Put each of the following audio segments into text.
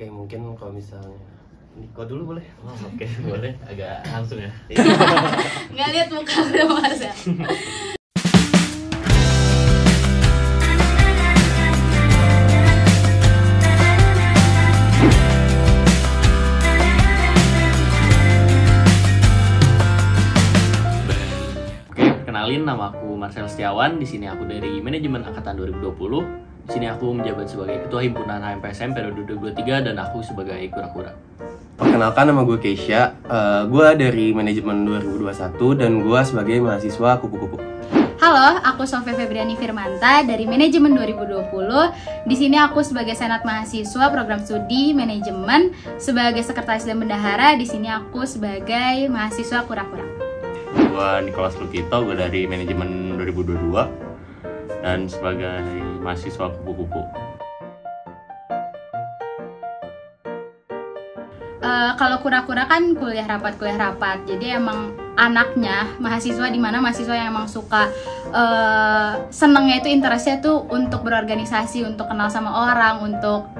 Oke, mungkin kalau misalnya Niko dulu boleh? Oke, boleh. Agak langsung ya. Nggak lihat muka udah Mas ya. Oke, kenalin, nama aku Marcel Setiawan. Di sini aku dari manajemen angkatan 2020. Di sini aku menjabat sebagai Ketua Himpunan HMPSM periode 2023 dan aku sebagai kura-kura. Perkenalkan, nama gue Keisha. Gue dari manajemen 2021 dan gue sebagai mahasiswa kupu-kupu. Halo, aku Sofia Febriani Firmanta dari manajemen 2020. Di sini aku sebagai senat mahasiswa program studi manajemen, sebagai sekretaris dan bendahara. Di sini aku sebagai mahasiswa kura-kura. Gue Nicholas Lukito, gue dari manajemen 2022 dan sebagai mahasiswa kupu-kupu. Kalau kura-kura kan kuliah rapat, jadi emang anaknya mahasiswa, dimana mahasiswa yang emang suka senengnya itu, interestnya tuh untuk berorganisasi, untuk kenal sama orang, untuk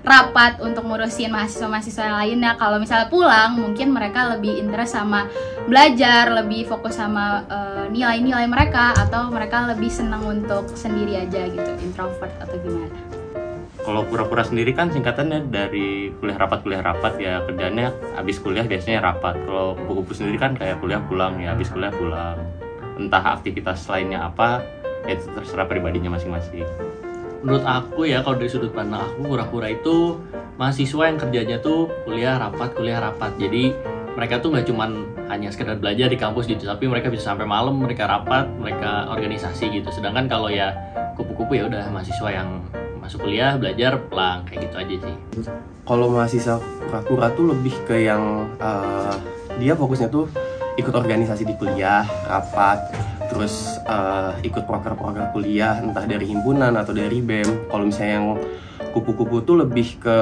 rapat, untuk ngurusin mahasiswa-mahasiswa yang lainnya. Kalau misalnya pulang, mungkin mereka lebih interest sama belajar, lebih fokus sama nilai-nilai mereka, atau mereka lebih senang untuk sendiri aja gitu, introvert atau gimana. Kalau kura-kura sendiri kan singkatannya dari kuliah rapat ya, kerjanya habis kuliah biasanya rapat. Kalau kupu-kupu sendiri kan kayak kuliah pulang ya, habis kuliah pulang. Entah aktivitas lainnya apa, ya itu terserah pribadinya masing-masing. Menurut aku ya, kalau dari sudut pandang aku, kura-kura itu mahasiswa yang kerjanya tuh kuliah rapat. Jadi mereka tuh nggak cuman hanya sekedar belajar di kampus gitu, tapi mereka bisa sampai malam, mereka rapat, mereka organisasi gitu. Sedangkan kalau ya kupu-kupu ya udah mahasiswa yang masuk kuliah, belajar, pulang, kayak gitu aja sih. Kalau mahasiswa kura-kura tuh lebih ke yang dia fokusnya tuh ikut organisasi di kuliah, rapat, terus ikut proker-proker kuliah, entah dari himpunan atau dari BEM. Kalau misalnya yang kupu-kupu tuh lebih ke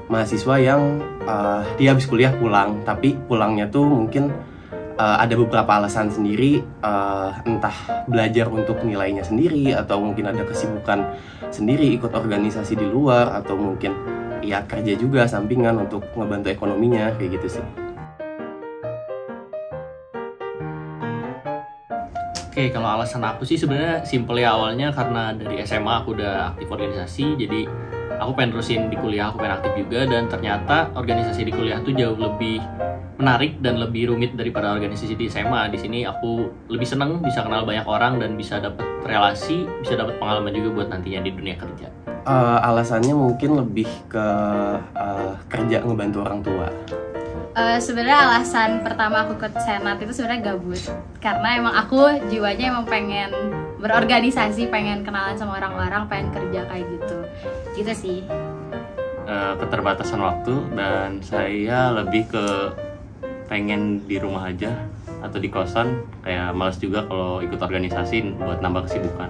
mahasiswa yang dia habis kuliah pulang, tapi pulangnya tuh mungkin ada beberapa alasan sendiri, entah belajar untuk nilainya sendiri, atau mungkin ada kesibukan sendiri ikut organisasi di luar, atau mungkin ya kerja juga sampingan untuk ngebantu ekonominya, kayak gitu sih. Oke, kalau alasan aku sih sebenarnya simple ya, awalnya karena dari SMA aku udah aktif organisasi, jadi aku pengen terusin di kuliah, aku pengen aktif juga, dan ternyata organisasi di kuliah tuh jauh lebih menarik dan lebih rumit daripada organisasi di SMA. Di sini aku lebih seneng bisa kenal banyak orang dan bisa dapat relasi, bisa dapat pengalaman juga buat nantinya di dunia kerja. Alasannya mungkin lebih ke kerja ngebantu orang tua. Sebenarnya alasan pertama aku ke senat itu sebenarnya gabut, karena emang aku jiwanya emang pengen berorganisasi, pengen kenalan sama orang-orang, pengen kerja kayak gitu sih. Keterbatasan waktu, dan saya lebih ke pengen di rumah aja atau di kosan, kayak males juga kalau ikut organisasi buat nambah kesibukan.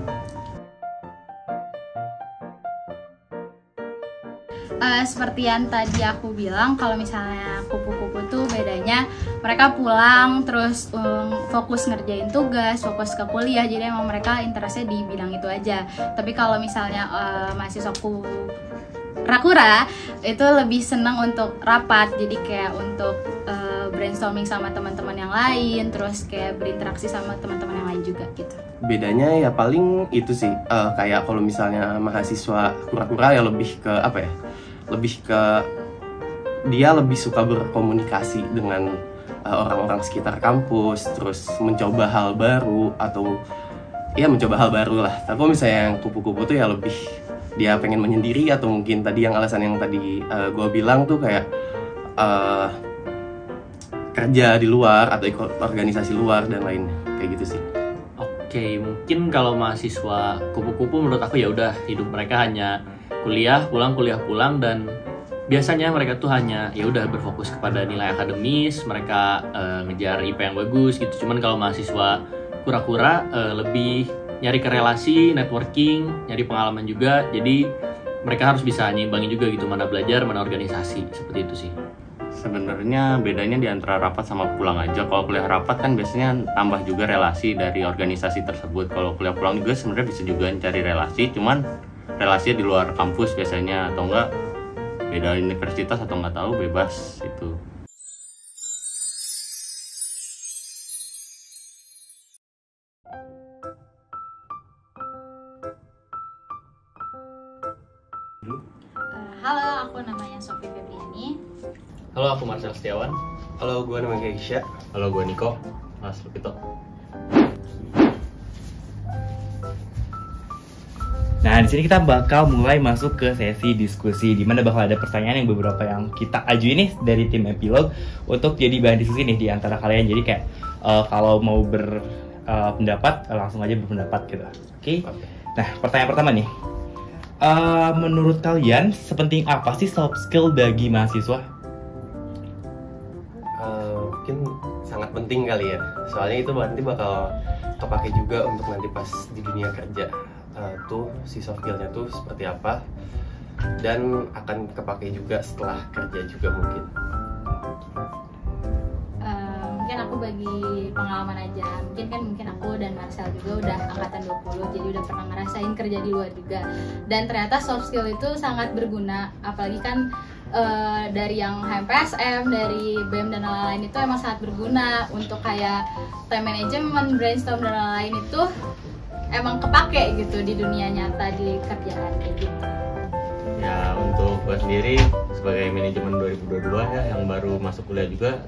Seperti yang tadi aku bilang, kalau misalnya kupu-kupu tuh bedanya mereka pulang terus fokus ngerjain tugas, fokus ke kuliah, jadi emang mereka interestnya di bidang itu aja. Tapi kalau misalnya mahasiswa kura-kura itu lebih senang untuk rapat, jadi kayak untuk brainstorming sama teman-teman yang lain, terus kayak berinteraksi sama teman-teman yang lain juga gitu. Bedanya ya paling itu sih, kayak kalau misalnya mahasiswa kura-kura ya lebih ke apa ya, lebih ke dia lebih suka berkomunikasi dengan orang-orang sekitar kampus, terus mencoba hal baru, atau ya mencoba hal baru lah. Tapi misalnya yang kupu-kupu tuh ya lebih dia pengen menyendiri, atau mungkin tadi yang alasan yang tadi gue bilang tuh kayak kerja di luar atau ikut organisasi luar dan lainnya, kayak gitu sih. Oke, mungkin kalau mahasiswa kupu-kupu menurut aku ya udah hidup mereka hanya kuliah pulang, dan biasanya mereka tuh hanya ya udah berfokus kepada nilai akademis, mereka ngejar IP yang bagus gitu. Cuman kalau mahasiswa kura-kura lebih nyari ke relasi, networking, nyari pengalaman juga. Jadi mereka harus bisa nyimbangin juga gitu, mana belajar, mana organisasi, seperti itu sih. Sebenarnya bedanya di antara rapat sama pulang aja. Kalau kuliah rapat kan biasanya tambah juga relasi dari organisasi tersebut. Kalau kuliah pulang juga sebenarnya bisa juga cari relasi, cuman relasinya di luar kampus biasanya, atau enggak beda universitas atau nggak tahu, bebas itu. Halo, aku namanya Sofi Febriani. Halo, aku Marcel Setiawan. Halo, gue namanya Keisha. Halo, gue Niko. Mas Lupito. Nah, di sini kita bakal mulai masuk ke sesi diskusi, di mana bakal ada pertanyaan yang beberapa yang kita ajuin nih dari tim Epilog untuk jadi bahan diskusi nih di antara kalian. Jadi kayak kalau mau berpendapat langsung aja berpendapat gitu. Oke. Nah, pertanyaan pertama nih. Menurut kalian sepenting apa sih soft skill bagi mahasiswa? Mungkin sangat penting kali ya. Soalnya itu nanti bakal kepake juga untuk nanti pas di dunia kerja. Tuh si soft skillnya tuh seperti apa, dan akan kepake juga setelah kerja juga mungkin. Mungkin aku bagi pengalaman aja. Mungkin aku dan Marcel juga udah angkatan 20, jadi udah pernah ngerasain kerja di luar juga. Dan ternyata soft skill itu sangat berguna, apalagi kan dari yang HMPSM, dari BEM dan lain-lain itu emang sangat berguna untuk kayak time management, brainstorm dan lain-lain itu emang kepake gitu di dunia nyata, di kerjaan kayak gitu. Ya, untuk gue sendiri sebagai manajemen 2022 ya, yang baru masuk kuliah juga,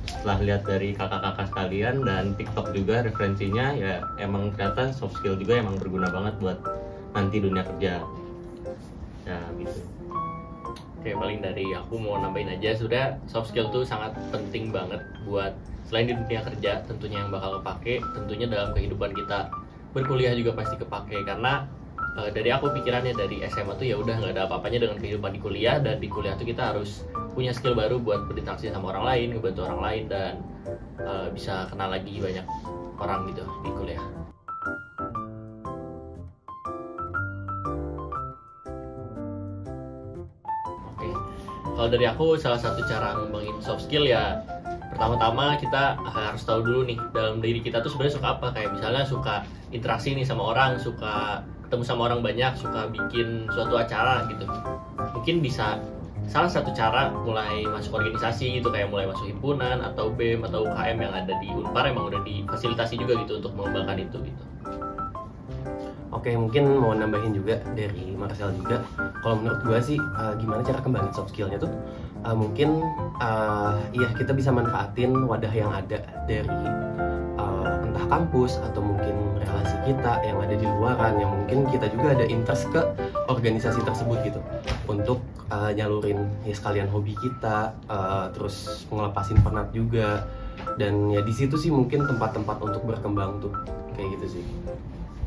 setelah lihat dari kakak-kakak sekalian dan TikTok juga referensinya, ya emang ternyata soft skill juga emang berguna banget buat nanti dunia kerja. Ya gitu. Oke, paling dari aku mau nambahin aja, sudah soft skill tuh sangat penting banget buat selain di dunia kerja tentunya yang bakal kepake, tentunya dalam kehidupan kita berkuliah juga pasti kepake. Karena dari aku pikirannya dari SMA tuh ya udah nggak ada apa-apanya dengan kehidupan di kuliah, dan di kuliah tuh kita harus punya skill baru buat berinteraksi sama orang lain, ngebantu orang lain, dan bisa kenal lagi banyak orang gitu di kuliah. Oke, kalau dari aku salah satu cara ngembangin soft skill ya, pertama-tama kita harus tahu dulu nih dalam diri kita tuh sebenarnya suka apa. Kayak misalnya suka interaksi nih sama orang, suka ketemu sama orang banyak, suka bikin suatu acara gitu. Mungkin bisa salah satu cara mulai masuk organisasi gitu, kayak mulai masuk himpunan atau BEM atau UKM yang ada di Unpar, emang udah difasilitasi juga gitu untuk mengembangkan itu gitu. Oke, mungkin mau nambahin juga dari Marcel juga. Kalau menurut gue sih, gimana cara kembangin soft skillnya tuh? Mungkin ya kita bisa manfaatin wadah yang ada dari entah kampus atau mungkin relasi kita yang ada di luaran, yang mungkin kita juga ada interest ke organisasi tersebut gitu, untuk nyalurin ya sekalian hobi kita, terus ngelepasin penat juga. Dan ya di situ sih mungkin tempat-tempat untuk berkembang tuh, kayak gitu sih.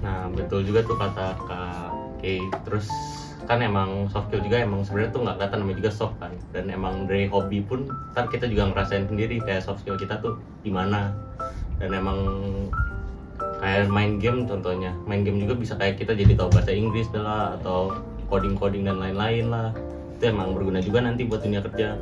Nah, betul juga tuh kata Kak Kay. Terus kan emang soft skill juga emang sebenarnya tuh nggak kelihatan, namanya juga soft kan. Dan emang dari hobi pun kan kita juga ngerasain sendiri kayak soft skill kita tuh gimana. Dan emang kayak main game contohnya, main game juga bisa kayak kita jadi tahu bahasa Inggris lah, atau coding dan lain-lain lah. Itu emang berguna juga nanti buat dunia kerja.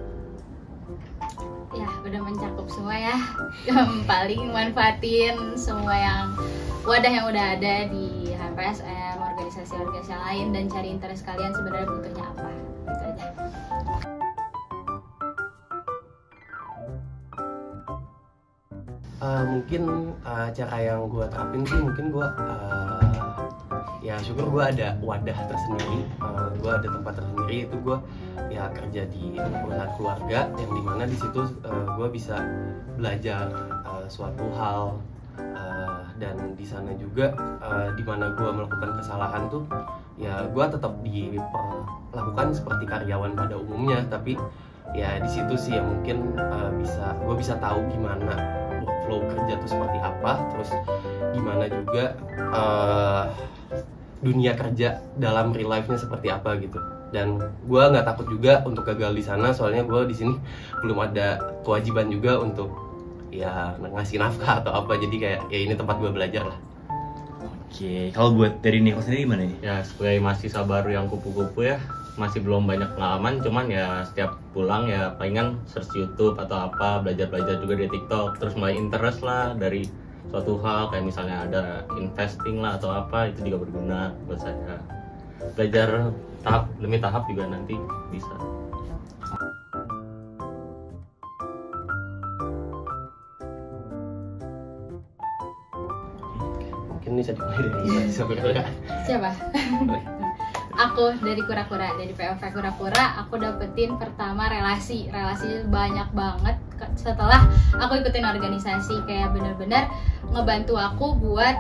Ya, udah mencakup semua ya. Yang paling manfaatin semua yang wadah yang udah ada di HMPSM, organisasi-organisasi lain, dan cari interest kalian sebenarnya butuhnya apa. Gitu aja. Mungkin cara yang gue terapin sih, mungkin gue ya syukur gue ada wadah tersendiri, gue ada tempat tersendiri. Itu gue ya kerja di perusahaan keluarga, yang dimana di situ gue bisa belajar suatu hal, dan di sana juga dimana gue melakukan kesalahan tuh ya gue tetap diperlakukan seperti karyawan pada umumnya, tapi ya di situ sih ya mungkin gue bisa tahu gimana workflow kerja tuh seperti apa, terus gimana juga dunia kerja dalam real life-nya seperti apa gitu. Dan gue nggak takut juga untuk gagal di sana, soalnya gue di sini belum ada kewajiban juga untuk ya ngasih nafkah atau apa, jadi kayak ya ini tempat gue belajar lah. Oke, kalau buat dari Niko sendiri gimana nih? Ya sebagai mahasiswa baru yang kupu-kupu ya, masih belum banyak pengalaman, cuman ya setiap pulang ya palingan search YouTube atau apa, belajar juga dari TikTok, terus mulai interest lah dari suatu hal, kayak misalnya ada investing lah atau apa, itu juga berguna buat saya. Belajar tahap demi tahap juga nanti bisa. mungkin bisa dimulai dari mahasiswa kura-kura. Siapa? Aku dari kura-kura, dari POV kura-kura aku dapetin pertama relasi banyak banget setelah aku ikutin organisasi, kayak bener-bener ngebantu aku buat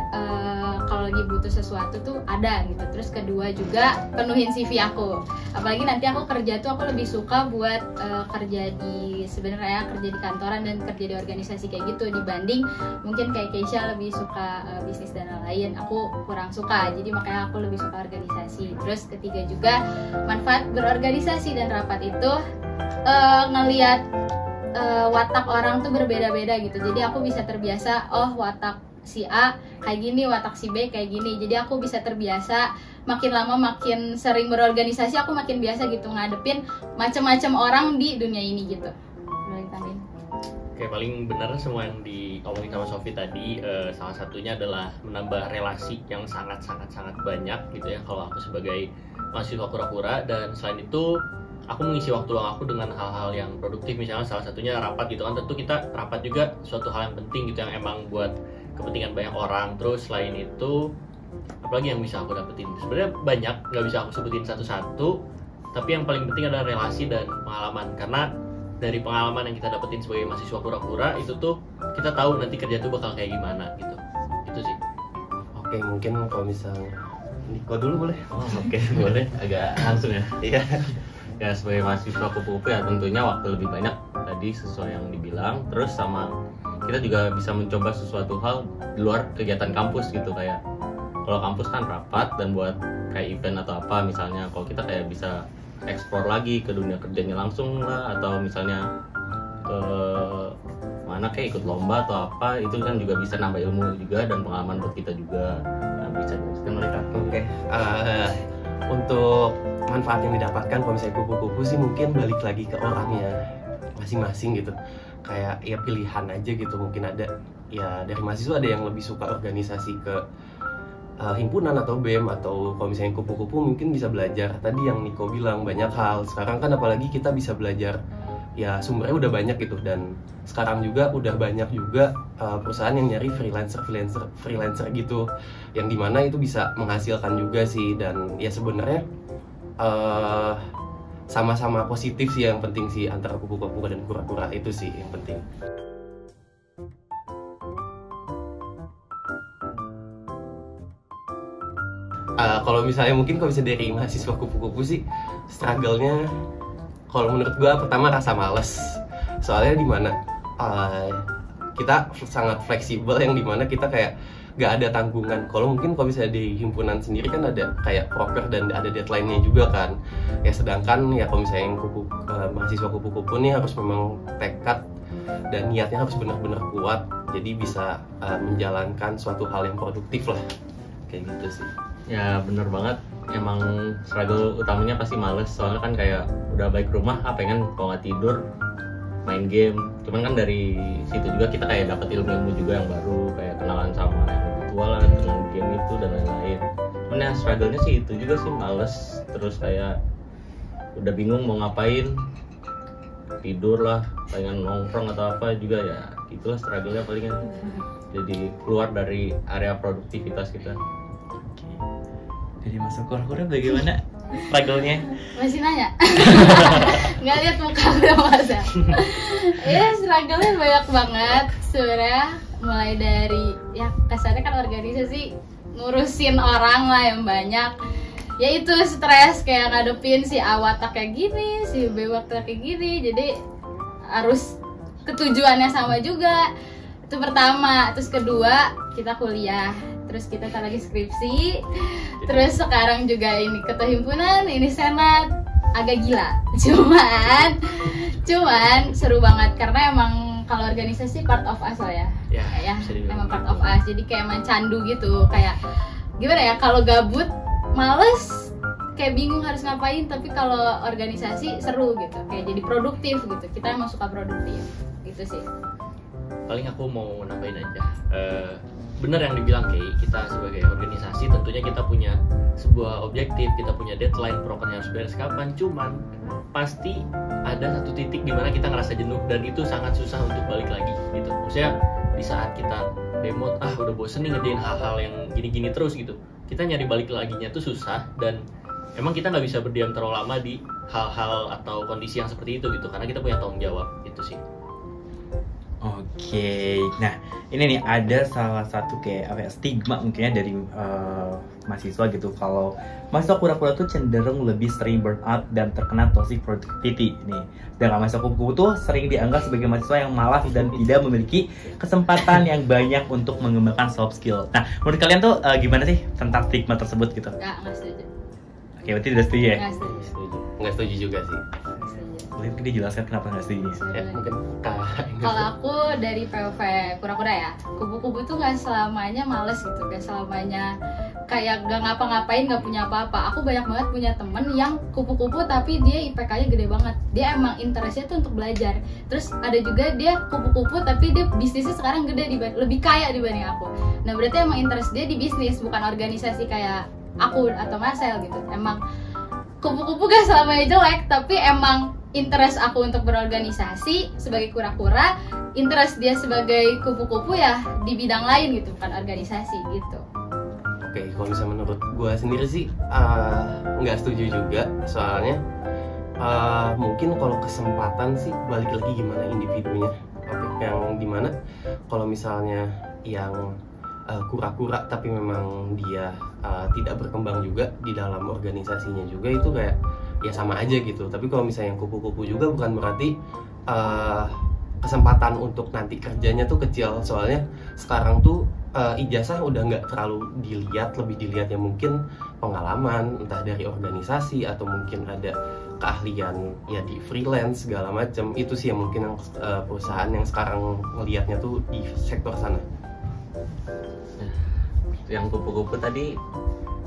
kalau lagi butuh sesuatu tuh ada gitu. Terus kedua juga penuhin CV aku, apalagi nanti aku kerja tuh aku lebih suka buat kerja di sebenarnya kerja di kantoran dan kerja di organisasi kayak gitu, dibanding mungkin kayak Keisha lebih suka bisnis dan lain-lain, aku kurang suka, jadi makanya aku lebih suka organisasi. Terus ketiga juga manfaat berorganisasi dan rapat itu ngelihat watak orang tuh berbeda-beda gitu, jadi aku bisa terbiasa, oh watak si A kayak gini, watak si B kayak gini, jadi aku bisa terbiasa. Makin lama makin sering berorganisasi aku makin biasa gitu ngadepin macam-macam orang di dunia ini gitu. Boleh tambahin? Oke, paling benar semua yang diomongin sama Sofi tadi. Salah satunya adalah menambah relasi yang sangat banyak gitu ya kalau aku sebagai mahasiswa kura-kura. Dan selain itu aku mengisi waktu luang aku dengan hal-hal yang produktif, misalnya salah satunya rapat gitu kan. Tentu kita rapat juga suatu hal yang penting gitu, yang emang buat kepentingan banyak orang. Terus selain itu apalagi yang bisa aku dapetin, sebenarnya banyak, nggak bisa aku sebutin satu-satu, tapi yang paling penting adalah relasi dan pengalaman. Karena dari pengalaman yang kita dapetin sebagai mahasiswa kura-kura itu tuh kita tahu nanti kerja tuh bakal kayak gimana gitu. Itu sih. Oke, mungkin kalau misalnya Niko dulu boleh? Oh, oke, boleh. Agak langsung ya. Iya. Ya, sebagai mahasiswa kupu-kupu ya tentunya waktu lebih banyak tadi sesuai yang dibilang. Terus sama kita juga bisa mencoba sesuatu hal di luar kegiatan kampus gitu, kayak kalau kampus kan rapat dan buat kayak event atau apa, misalnya kalau kita kayak bisa explore lagi ke dunia kerjanya langsung lah, atau misalnya ke mana kayak ikut lomba atau apa, itu kan juga bisa nambah ilmu juga dan pengalaman buat kita juga. Nah, bisa jelaskan mereka. Oke, untuk manfaat yang didapatkan kalau misalnya kupu-kupu sih mungkin balik lagi ke orangnya masing-masing gitu. Kayak ya pilihan aja gitu, mungkin ada ya dari mahasiswa ada yang lebih suka organisasi ke himpunan atau BEM, atau kalau misalnya kupu-kupu mungkin bisa belajar tadi yang Niko bilang banyak hal. Sekarang kan apalagi kita bisa belajar ya sumbernya udah banyak gitu, dan sekarang juga udah banyak juga perusahaan yang nyari freelancer gitu, yang dimana itu bisa menghasilkan juga sih. Dan ya sebenarnya sama-sama positif sih, yang penting sih antara kupu-kupu dan kura-kura itu sih yang penting. Kalau misalnya mungkin kalau bisa dari mahasiswa kupu-kupu sih struggle-nya kalau menurut gua pertama rasa males, soalnya dimana kita sangat fleksibel, yang dimana kita kayak gak ada tanggungan. Kalau mungkin kalau bisa di himpunan sendiri kan ada kayak proker dan ada deadline-nya juga kan ya, sedangkan ya kalau misalnya yang mahasiswa kupu-kupu nih harus memang tekad dan niatnya harus benar-benar kuat, jadi bisa menjalankan suatu hal yang produktif lah, kayak gitu sih. Ya bener banget, emang struggle utamanya pasti males, soalnya kan kayak udah balik rumah pengen kalau nggak tidur main game. Cuman kan dari situ juga kita kayak dapat ilmu-ilmu juga yang baru, kayak kenalan sama yang lebih tua lah dengan game itu dan lain-lain. Cuman ya struggle-nya sih itu juga sih, males, terus kayak udah bingung mau ngapain, tidur lah, pengen nongkrong atau apa juga, ya itulah struggle-nya palingan. Jadi keluar dari area produktivitas kita. Jadi masuk kura-kura bagaimana struggle-nya? Masih nanya? Nggak lihat muka udah masa. Ya struggle-nya banyak banget sebenarnya, mulai dari ya kasarnya kan organisasi ngurusin orang lah yang banyak. Ya itu stres, kayak ngadepin si A watak kayak gini, si B watak kayak gini, jadi harus ketujuannya sama juga. Itu pertama. Terus kedua kita kuliah, terus kita kan lagi skripsi, terus sekarang juga ini ketua himpunan, ini senat, agak gila. Cuman seru banget karena emang kalau organisasi part of us lah ya, emang part of us. Jadi kayak emang candu gitu, kayak gimana ya, kalau gabut, males, kayak bingung harus ngapain, tapi kalau organisasi seru gitu, kayak jadi produktif gitu. Kita emang suka produktif gitu sih. Paling aku mau nambahin aja, bener yang dibilang Kay, kita sebagai organisasi tentunya kita punya sebuah objektif, kita punya deadline, prokernya harus beres kapan. Cuman pasti ada satu titik di mana kita ngerasa jenuh dan itu sangat susah untuk balik lagi gitu. Maksudnya di saat kita demo udah bosen nih ngerjain hal-hal yang gini-gini terus gitu. Kita nyari balik laginya tuh susah, dan emang kita nggak bisa berdiam terlalu lama di hal-hal atau kondisi yang seperti itu gitu, karena kita punya tanggung jawab itu sih. Oke, nah ini nih ada salah satu kayak stigma mungkinnya dari mahasiswa gitu, kalau mahasiswa kura-kura tuh cenderung lebih sering burnout dan terkena toxic productivity nih. Sedangkan mahasiswa kupu-kupu tuh sering dianggap sebagai mahasiswa yang malas dan tidak memiliki kesempatan yang banyak untuk mengembangkan soft skill. Nah, menurut kalian tuh gimana sih tentang stigma tersebut gitu? Nggak setuju. Oke, berarti udah setuju ya? Nggak setuju. Nggak setuju juga sih. Mungkin dijelaskan kenapa nggak setuju? Ya, mungkin Kalau aku dari POV kura-kura ya, kupu-kupu itu nggak selamanya males gitu, nggak selamanya kayak gak ngapa-ngapain, gak punya apa-apa. Aku banyak banget punya temen yang kupu-kupu tapi dia IPK-nya gede banget. Dia emang interestnya tuh untuk belajar. Terus ada juga dia kupu-kupu tapi dia bisnisnya sekarang gede, lebih kaya dibanding aku. Nah berarti emang interest dia di bisnis, bukan organisasi kayak aku atau Marcel gitu. Emang kupu-kupu gak selamanya jelek, tapi emang interest aku untuk berorganisasi sebagai kura-kura, interest dia sebagai kupu-kupu ya di bidang lain gitu, bukan organisasi gitu. Oke, kalau misalnya menurut gue sendiri sih nggak setuju juga, soalnya mungkin kalau kesempatan sih balik lagi gimana individunya. Oke, yang dimana kalau misalnya yang kura-kura tapi memang dia tidak berkembang juga di dalam organisasinya juga, itu kayak ya sama aja gitu. Tapi kalau misalnya yang kupu-kupu juga bukan berarti kesempatan untuk nanti kerjanya tuh kecil, soalnya sekarang tuh ijazah udah nggak terlalu dilihat, lebih dilihat ya mungkin pengalaman entah dari organisasi atau mungkin ada keahlian ya di freelance segala macam. Itu sih yang mungkin yang perusahaan yang sekarang ngelihatnya tuh di sektor sana. Yang kupu-kupu tadi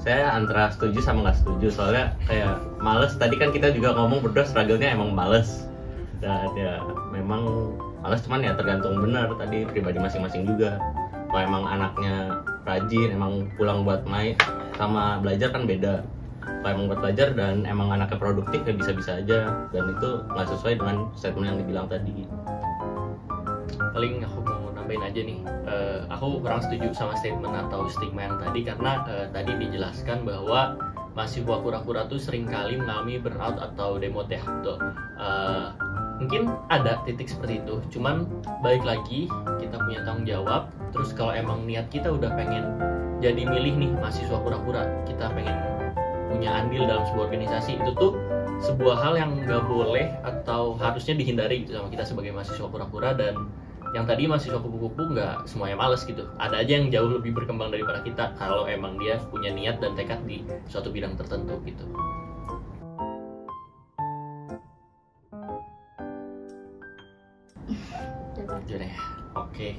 saya antara setuju sama nggak setuju, soalnya kayak males. Tadi kan kita juga ngomong berdua struggle-nya emang males, dan ya memang males, cuman ya tergantung benar tadi pribadi masing-masing juga. Kalau emang anaknya rajin, emang pulang buat main sama belajar kan beda. Kalau emang buat belajar dan emang anaknya produktif ya bisa-bisa aja, dan itu nggak sesuai dengan statement yang dibilang tadi. Paling aku mau nambahin aja nih, aku kurang setuju sama statement atau stigma yang tadi, karena tadi dijelaskan bahwa mahasiswa kura-kura tuh sering kali mengalami burnout atau demote ya. Tuh, mungkin ada titik seperti itu, cuman balik lagi kita punya tanggung jawab. Terus kalau emang niat kita udah pengen jadi milih nih mahasiswa kura-kura, kita pengen punya andil dalam sebuah organisasi, itu tuh sebuah hal yang nggak boleh atau harusnya dihindari gitu sama kita sebagai mahasiswa kura-kura. Dan yang tadi mahasiswa kupu-kupu nggak semuanya males gitu, ada aja yang jauh lebih berkembang daripada kita kalau emang dia punya niat dan tekad di suatu bidang tertentu gitu. Jadi oke.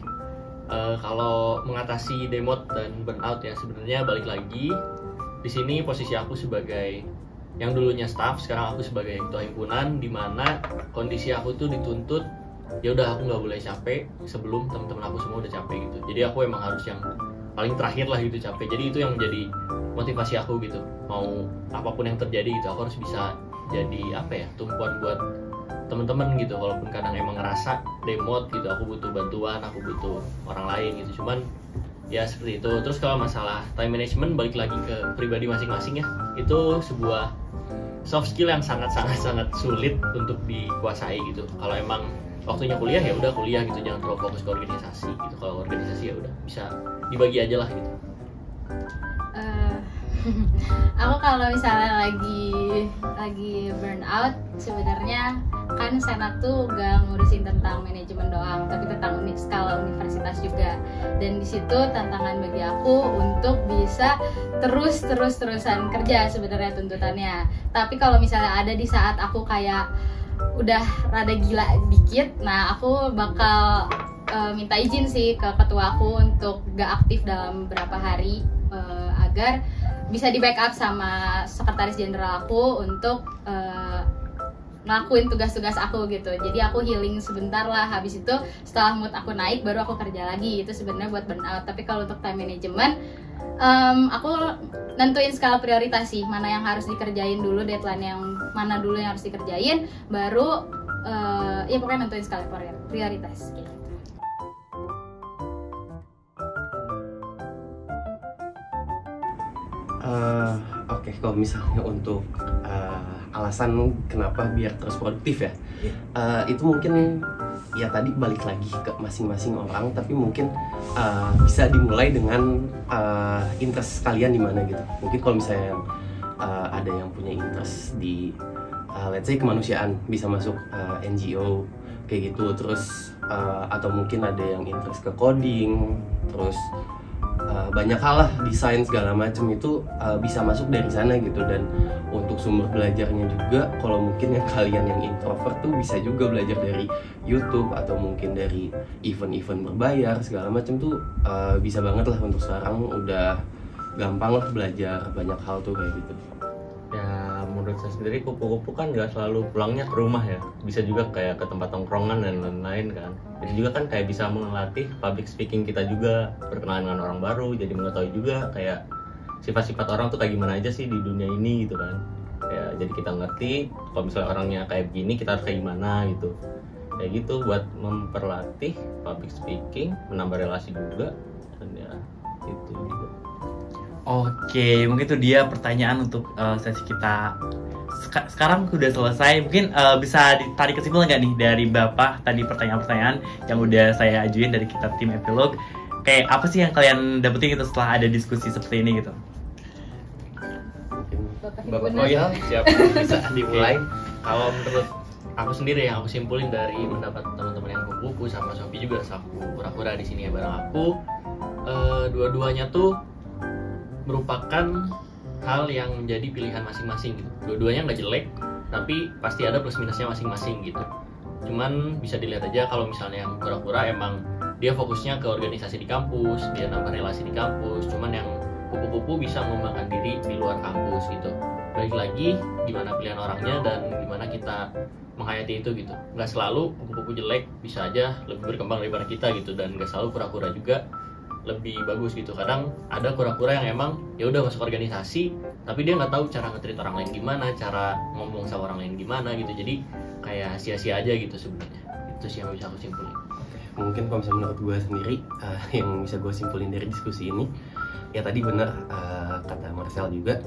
Kalau mengatasi demote dan burnout ya, sebenarnya balik lagi di sini posisi aku sebagai yang dulunya staff, sekarang aku sebagai ketua himpunan, di mana kondisi aku tuh dituntut ya udah aku nggak boleh capek sebelum teman-teman aku semua udah capek gitu. Jadi aku emang harus yang paling terakhir lah gitu capek. Jadi itu yang menjadi motivasi aku gitu. Mau apapun yang terjadi gitu, aku harus bisa jadi apa ya, tumpuan buat teman-teman gitu. Walaupun kadang emang ngerasa demote gitu, aku butuh bantuan, aku butuh orang lain gitu. Cuman ya seperti itu. Terus kalau masalah time management balik lagi ke pribadi masing-masing ya, itu sebuah soft skill yang sangat sulit untuk dikuasai gitu. Kalau emang waktunya kuliah ya udah kuliah gitu, jangan terlalu fokus ke organisasi gitu. Kalau organisasi ya udah bisa dibagi aja lah gitu. Aku kalau misalnya lagi burnout, sebenarnya kan senat tuh gak ngurusin tentang manajemen doang, tapi tentang skala universitas juga. Dan di situ tantangan bagi aku untuk bisa terusan kerja sebenarnya tuntutannya. Tapi kalau misalnya ada di saat aku kayak udah rada gila dikit, nah aku bakal minta izin sih ke ketua aku untuk gak aktif dalam beberapa hari, agar bisa di backup sama sekretaris jenderal aku untuk ngelakuin tugas-tugas aku gitu. Jadi aku healing sebentar lah, habis itu setelah mood aku naik baru aku kerja lagi. Itu sebenarnya buat burnout. Tapi kalau untuk time management, aku nentuin skala prioritas sih, mana yang harus dikerjain dulu, deadline yang mana dulu yang harus dikerjain, baru ya pokoknya nentuin skala prioritas gitu. kalau misalnya untuk alasan kenapa biar terus produktif ya, itu mungkin ya tadi balik lagi ke masing-masing orang, tapi mungkin bisa dimulai dengan interest kalian di mana gitu. Mungkin kalau misalnya ada yang punya interest di let's say kemanusiaan, bisa masuk NGO kayak gitu, terus atau mungkin ada yang interest ke coding, terus banyak hal lah, desain segala macam itu bisa masuk dari sana gitu. Dan untuk sumber belajarnya juga, kalau mungkin yang kalian yang introvert tuh bisa juga belajar dari YouTube atau mungkin dari event-event berbayar segala macam tuh bisa banget lah. Untuk sekarang udah gampang lah belajar banyak hal tuh kayak gitu. Ya menurut saya sendiri kupu-kupu kan nggak selalu pulangnya ke rumah ya, bisa juga kayak ke tempat tongkrongan dan lain-lain kan. Jadi juga kan kayak bisa melatih public speaking kita juga, berkenalan dengan orang baru, jadi mengetahui juga kayak sifat-sifat orang tuh kayak gimana aja sih di dunia ini gitu kan. Ya jadi kita ngerti kalau misalnya orangnya kayak begini kita harus kayak gimana gitu. Kayak gitu buat memperlatih public speaking, menambah relasi juga, dan ya itu juga. Oke, mungkin itu dia pertanyaan untuk sesi kita. Sekarang udah selesai, mungkin bisa ditarik kesimpulan nggak nih dari Bapak tadi pertanyaan-pertanyaan yang udah saya ajuin dari kita tim Epilog. Kayak apa sih yang kalian dapetin gitu setelah ada diskusi seperti ini gitu? Bapak Oh ya, siap, bisa dimulai. Kalau menurut aku sendiri yang aku simpulin dari pendapat teman-teman yang kupu-kupu sama Sophie juga, saku kura-kura di sini ya bareng aku, dua-duanya tuh merupakan hal yang menjadi pilihan masing-masing gitu. Dua-duanya nggak jelek, tapi pasti ada plus minusnya masing-masing gitu. Cuman bisa dilihat aja kalau misalnya yang kura-kura emang dia fokusnya ke organisasi di kampus, dia nambah relasi di kampus. Cuman yang kupu-kupu bisa mengembangkan diri di luar kampus gitu. Balik lagi gimana pilihan orangnya dan gimana kita menghayati itu gitu. Nggak selalu kupu-kupu jelek, bisa aja lebih berkembang daripada kita gitu. Dan nggak selalu kura-kura juga lebih bagus gitu. Kadang ada kura-kura yang emang ya udah masuk organisasi tapi dia nggak tahu cara nge-treat orang lain gimana, cara ngomong sama orang lain gimana gitu. Jadi kayak sia-sia aja gitu sebenarnya. Itu sih yang bisa aku simpulin. Mungkin kalau misalnya menurut gue sendiri yang bisa gue simpulin dari diskusi ini, ya tadi benar kata Marcel juga,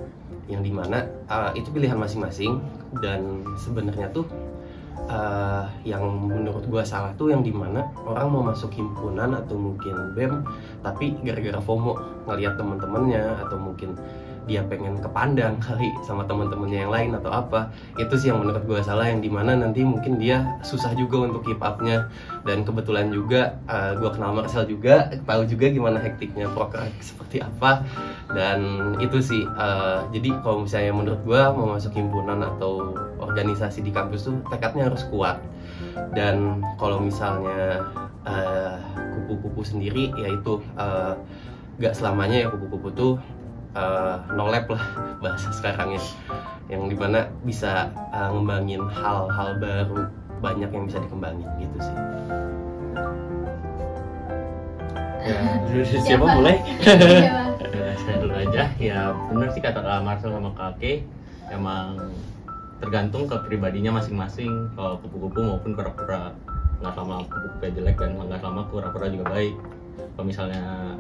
yang dimana itu pilihan masing-masing. Dan sebenarnya tuh yang menurut gue salah tuh yang dimana orang mau masuk himpunan atau mungkin BEM tapi gara-gara FOMO ngelihat teman-temannya, atau mungkin dia pengen kepandang kali sama teman-temannya yang lain atau apa. Itu sih yang menurut gue salah, yang dimana nanti mungkin dia susah juga untuk keep up-nya. Dan kebetulan juga gue kenal Marcel juga, tahu juga gimana hektiknya proker seperti apa. Dan itu sih jadi kalau misalnya menurut gue mau masuk himpunan atau organisasi di kampus tuh tekadnya harus kuat. Dan kalau misalnya kupu-kupu sendiri, yaitu gak selamanya ya kupu-kupu tuh no lab lah bahasa sekarang ya, yang dimana bisa ngembangin hal-hal baru, banyak yang bisa dikembangin gitu sih. Ya, siapa mulai? Saya dulu aja. Ya benar sih kata Kak Marcel sama Kak Ke, emang tergantung ke pribadinya masing-masing. Kalau kupu-kupu maupun kura-kura, nggak sama kupu-kupu jelek dan nggak sama kura-kura juga baik. Kalau misalnya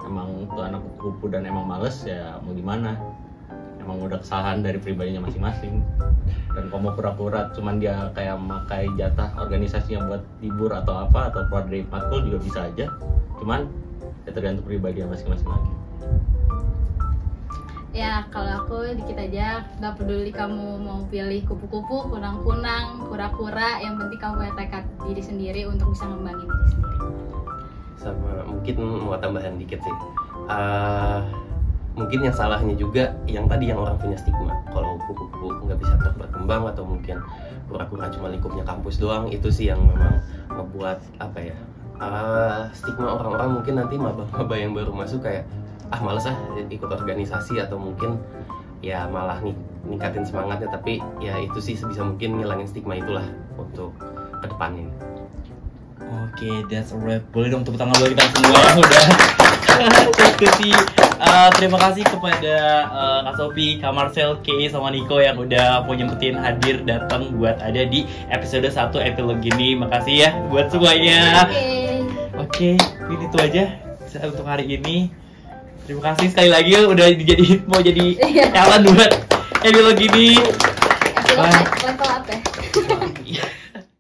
emang tuh anak kupu-kupu dan emang males, ya mau gimana, emang udah kesalahan dari pribadinya masing-masing. Dan kalau mau kura-kura cuman dia kayak memakai jatah organisasinya buat libur atau apa, atau keluar dari matkul juga bisa aja, cuman ya tergantung pribadinya masing-masing lagi. Ya kalau aku dikit aja, gak peduli kamu mau pilih kupu-kupu, kunang-kunang, kura-kura, yang penting kamu punya tekad diri sendiri untuk bisa ngembangin diri sendiri. Sama mungkin mau tambahan dikit sih, mungkin yang salahnya juga yang tadi yang orang punya stigma kalau kupu-kupu nggak bisa berkembang, atau mungkin kura-kura cuma lingkupnya kampus doang. Itu sih yang memang ngebuat apa ya, stigma orang-orang mungkin nanti maba-maba yang baru masuk kayak males ikut organisasi, atau mungkin ya malah ningkatin semangatnya. Tapi ya itu sih sebisa mungkin ngilangin stigma itulah untuk kedepannya. Oke, that's alright. Boleh dong tepuk tangan buat kita semua yang udah diskusi. Terima kasih kepada Kak Sophie, Kak Marcel, Ke, sama Nico yang udah mau nyempetin hadir datang buat ada di episode 1 epilog ini. Makasih ya buat semuanya. Oke, ini itu aja untuk hari ini. Terima kasih sekali lagi udah mau jadi talent buat epilog ini. Epilog level apa?